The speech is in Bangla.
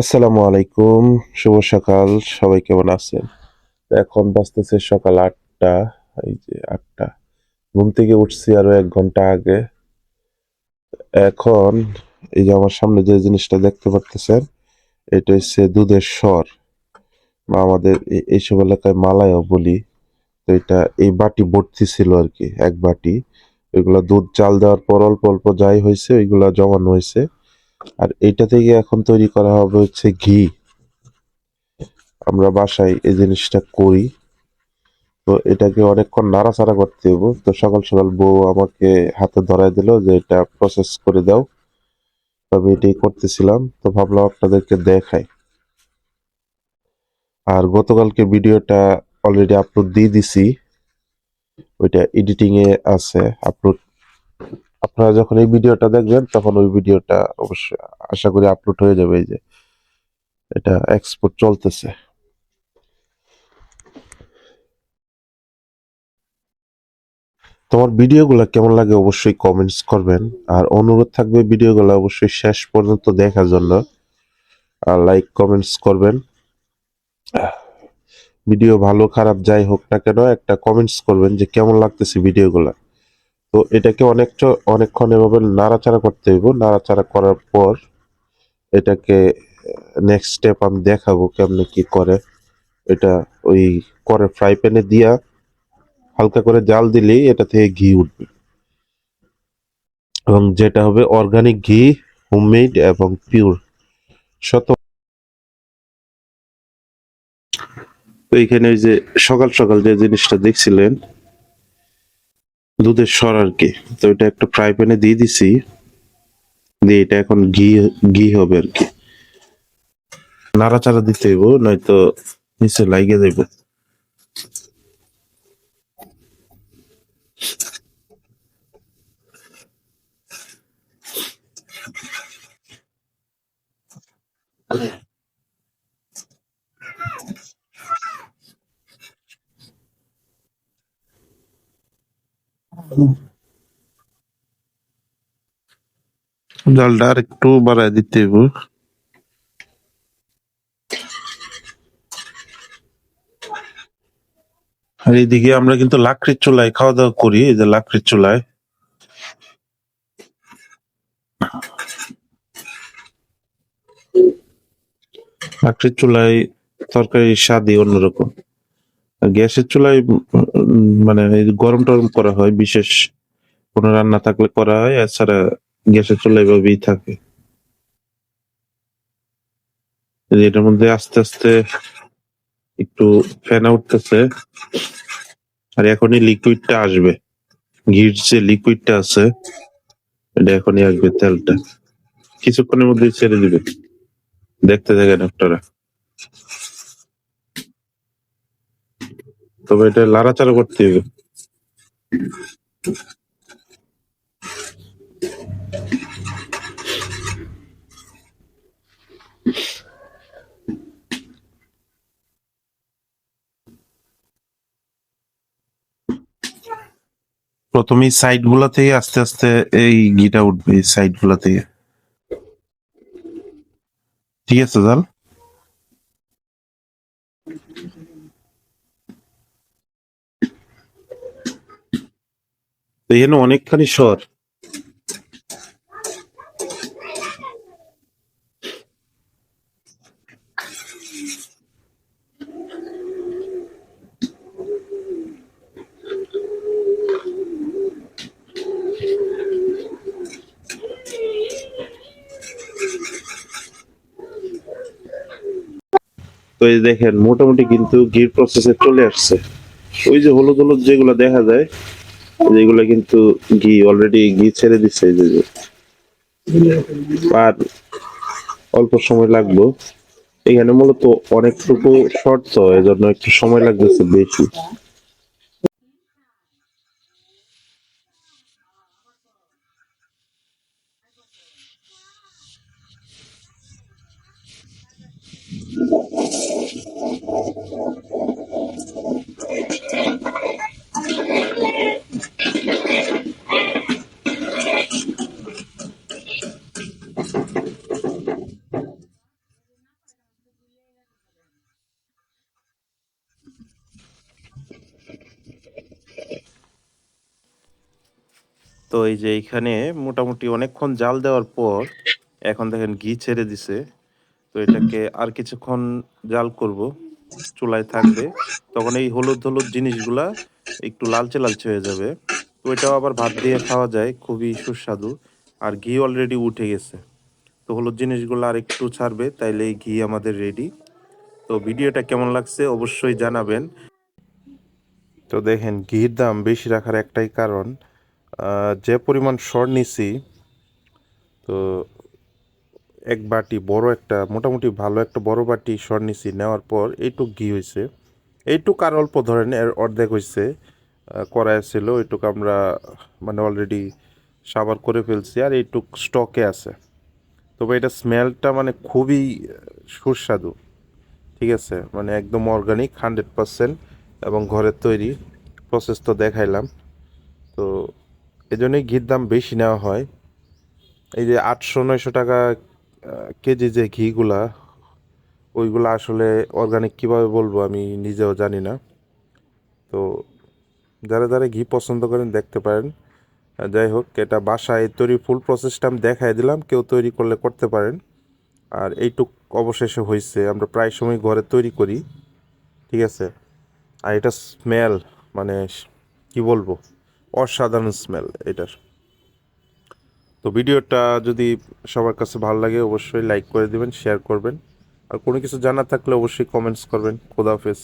আসসালামু আলাইকুম, শুভ সকাল। সবাই কেমন আছেন? তো এখন বাজতেছে সকাল ৮টা। এই যে ৮টা, ঘুম থেকে উঠছি আরো ১ ঘন্টা আগে। এখন এই যে আমার সামনে যে জিনিসটা দেখতে পারতেছেন, এটা হচ্ছে দুধের স্বর, বা আমাদের এইসব এলাকায় মালাইও বলি। তো এটা এই বাটি ভর্তি ছিল আর কি, ১ বাটি। ওইগুলা দুধ চাল দেওয়ার পর অল্প অল্প যাই হয়েছে ওইগুলা জমানো হয়েছে। আর এইটা থেকে এখন তৈরি করা হবে হচ্ছে ঘি। আমরা বাসায় এই জিনিসটা করি। তো এটাকে অনেকক্ষণ নাড়াচাড়া করতে হইব। তো সকাল সকাল বউ আমাকে হাতে ধরায় দিল যে এটা প্রসেস করে দাও। তো আমি এটাই করতেছিলাম, তো ভাবলাম আপনাদেরকে দেখাই। আর গতকালকে ভিডিওটা অলরেডি আপলোড দিয়ে দিছি, ওইটা এডিটিং এ আছে আপলোড। আপনারা যখন এই ভিডিওটা দেখবেন তখন ওই ভিডিওটা অবশ্যই আশা করি আপলোড হয়ে যাবে। এই যে এটা এক্সপোর্ট চলতেছে। তোমার ভিডিওগুলো কেমন লাগে অবশ্যই কমেন্টস করবেন। আর অনুরোধ থাকবে ভিডিওগুলো অবশ্যই শেষ পর্যন্ত দেখার জন্য। আর লাইক কমেন্টস করবেন। ভিডিও ভালো খারাপ যাই হোক না কেন একটা কমেন্টস করবেন যে কেমন লাগতেছে ভিডিওগুলো। তো এটাকে অনেকক্ষণ এভাবে নাড়াচাড়া করতে হইব। নাড়াচাড়া করার পর এটাকে নেক্সট স্টেপ আমি দেখাবো কেমনে কি করে। এটা ওই করে ফ্রাই প্যানে দিয়া হালকা করে জাল দিলেই এটা থেকে ঘি উঠবে, এবং যেটা হবে অর্গানিক ঘি, হোমমেড এবং পিওর। শত তো এইখানে ওই যে সকাল সকাল যে জিনিসটা দেখছিলেন, দুধের স্বর আর কি, তো এটা একটা ফ্রাই প্যানে দিয়ে দিছি। দিয়ে এটা এখন ঘি ঘি হবে আর কি। নাড়াচাড়া দিতে হইব, নয়তো নিচে লাইগে যাইব। জালটা আর একটু বাড়ায় দিতে হইব। আর এইদিকে আমরা কিন্তু লাকড়ির চুলায় খাওয়া দাওয়া করি। এই যে লাকড়ির চুলায়, লাকড়ির চুলায় তরকারির স্বাদই অন্যরকম। আর গ্যাসের চুলায় মানে এই গরম টরম করা হয়, বিশেষ কোনো রান্না থাকলে করা হয়। এছাড়া গ্যাসের চুলা এভাবেই থাকে। এই যে এটার মধ্যে আস্তে আস্তে একটু ফেনা উঠতেছে, আর এখনই লিকুইডটা আসবে। ঘির যে লিকুইডটা আছে এটা এখনই আসবে, তেলটা কিছুক্ষণের মধ্যেই ছেড়ে দিবে। দেখতে থাকেন আপনারা। তবে এটা লাড়াচাড়া করতে হবে। প্রথমেই সাইড গুলা থেকে আস্তে আস্তে এই ঘিটা উঠবে, এই সাইড গুলা থেকে। ঠিক আছে জাল। তো এখানে অনেকখানি সর। তো এই দেখেন মোটামুটি কিন্তু ঘির প্রসেসে চলে আসছে। ওই যে হলুদ হলুদ যেগুলো দেখা যায়, যেগুলো কিন্তু ঘি অলরেডি ঘি ছেড়ে দিচ্ছে। এই যে আর অল্প সময় লাগলো। এখানে মূলত অনেকটুকু শর্ত, এজন্য একটু সময় লাগতেছে বেশি। তো এই যে এইখানে মোটামুটি অনেকক্ষণ জাল দেওয়ার পর এখন দেখেন ঘি ছেড়ে দিছে। তো এটাকে আর কিছুক্ষণ জাল করব, চুলায় থাকবে। তখন এই হলুদ হলুদ জিনিসগুলা একটু লালচে লালচে হয়ে যাবে। তো এটাও আবার ভাত দিয়ে খাওয়া যায়, খুবই সুস্বাদু। আর ঘি অলরেডি উঠে গেছে। তো হলুদ জিনিসগুলো আর একটু ছাড়বে, তাইলে এই ঘি আমাদের রেডি। তো ভিডিওটা কেমন লাগছে অবশ্যই জানাবেন। তো দেখেন ঘির দাম বেশি রাখার একটাই কারণ, যে পরিমাণ সর নিছি, তো এক বাটি বড় একটা, মোটামুটি ভালো একটা বড় বাটি সর নিছি, নেওয়ার পর এইটুক ঘি হয়েছে। এইটুক আর অল্প ধরেন, এর অর্ধেক হয়েছে। কড়াই ছিল ওইটুক আমরা মানে অলরেডি সাবার করে ফেলছি, আর এইটুক স্টকে আছে। তবে এটা স্মেলটা মানে খুবই সুস্বাদু। ঠিক আছে, মানে একদম অর্গানিক 100%, এবং ঘরের তৈরি। প্রসেস তো দেখাইলাম। তো এজন্যই ঘির দাম বেশি নেওয়া হয়। এই যে 800-900 টাকা কেজি যে ঘিগুলা, ওইগুলা আসলে অর্গানিক কিভাবে বলবো আমি নিজেও জানি না। তো যারা যারা ঘি পছন্দ করেন দেখতে পারেন। যাই হোক, এটা বাসায় তৈরি ফুল প্রসেসটা আমি দেখাই দিলাম, কেউ তৈরি করলে করতে পারেন। আর এইটুক অবশেষে হয়েছে, আমরা প্রায় সময় ঘরে তৈরি করি। ঠিক আছে, আর এটা স্মেল মানে কি বলবো, অসাধারণ স্মেল এটার। তো ভিডিওটা যদি সবার কাছে ভালো লাগে অবশ্যই লাইক করে দিবেন, শেয়ার করবেন। আর কোনো কিছু জানার থাকলে অবশ্যই কমেন্টস করবেন। খোদা হাফেজ।